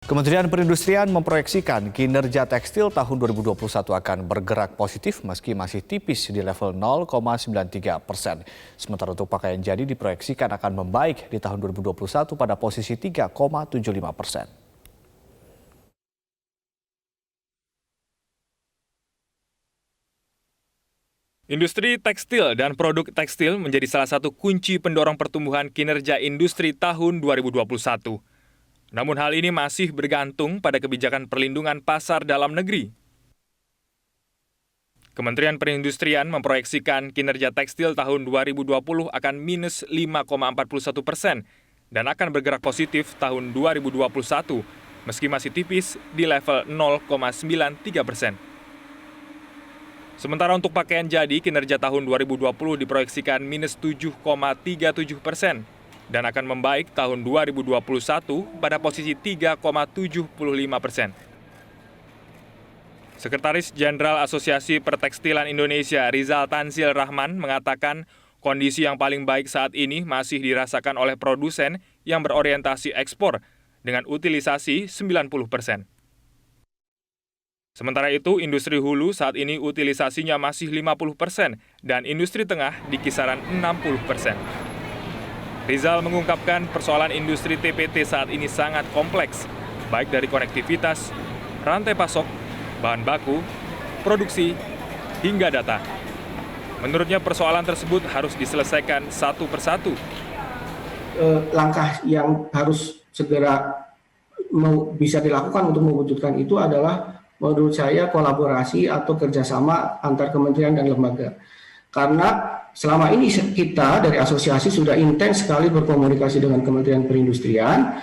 Kementerian Perindustrian memproyeksikan kinerja tekstil tahun 2021 akan bergerak positif meski masih tipis di level 0,93%. Sementara untuk pakaian jadi diproyeksikan akan membaik di tahun 2021 pada posisi 3,75%. Industri tekstil dan produk tekstil menjadi salah satu kunci pendorong pertumbuhan kinerja industri tahun 2021. Namun hal ini masih bergantung pada kebijakan perlindungan pasar dalam negeri. Kementerian Perindustrian memproyeksikan kinerja tekstil tahun 2020 akan minus 5,41% dan akan bergerak positif tahun 2021 meski masih tipis di level 0,93%. Sementara untuk pakaian jadi, kinerja tahun 2020 diproyeksikan minus 7,37% dan akan membaik tahun 2021 pada posisi 3,75%. Sekretaris Jenderal Asosiasi Pertekstilan Indonesia, Rizal Tanzil Rahman, mengatakan kondisi yang paling baik saat ini masih dirasakan oleh produsen yang berorientasi ekspor dengan utilisasi 90%. Sementara itu, industri hulu saat ini utilisasinya masih 50% dan industri tengah di kisaran 60%. Rizal mengungkapkan persoalan industri TPT saat ini sangat kompleks, baik dari konektivitas, rantai pasok, bahan baku, produksi, hingga data. Menurutnya persoalan tersebut harus diselesaikan satu persatu. Langkah yang harus segera bisa dilakukan untuk mewujudkan itu adalah menurut saya kolaborasi atau kerjasama antar kementerian dan lembaga. Karena selama ini kita dari asosiasi sudah intens sekali berkomunikasi dengan Kementerian Perindustrian,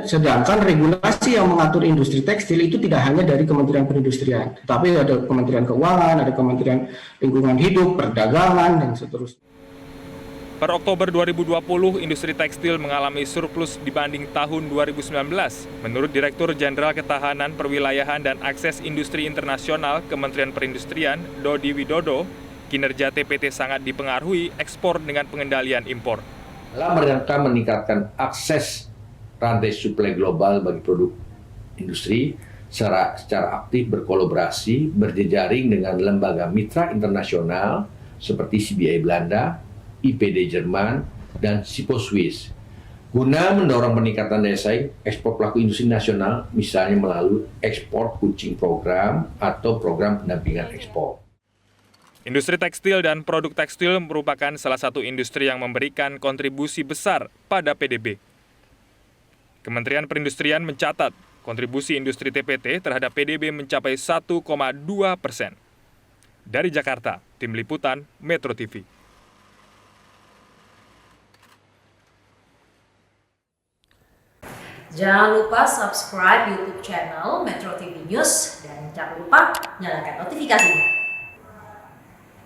sedangkan regulasi yang mengatur industri tekstil itu tidak hanya dari Kementerian Perindustrian, tetapi ada Kementerian Keuangan, ada Kementerian Lingkungan Hidup, Perdagangan, dan seterusnya. Per Oktober 2020, industri tekstil mengalami surplus dibanding tahun 2019. Menurut Direktur Jenderal Ketahanan Perwilayahan dan Akses Industri Internasional Kementerian Perindustrian, Dodi Widodo, kinerja TPT sangat dipengaruhi ekspor dengan pengendalian impor. Dalam rangka meningkatkan akses rantai suplai global bagi produk industri, secara aktif berkolaborasi, berjejaring dengan lembaga mitra internasional seperti CBI Belanda, IPD Jerman, dan SIPO Swiss, guna mendorong peningkatan daya saing ekspor pelaku industri nasional, misalnya melalui ekspor kucing program atau program pendampingan ekspor. Industri tekstil dan produk tekstil merupakan salah satu industri yang memberikan kontribusi besar pada PDB. Kementerian Perindustrian mencatat kontribusi industri TPT terhadap PDB mencapai 1,2%. Dari Jakarta, Tim Liputan Metro TV. Jangan lupa subscribe YouTube channel Metro TV News dan jangan lupa nyalakan notifikasinya.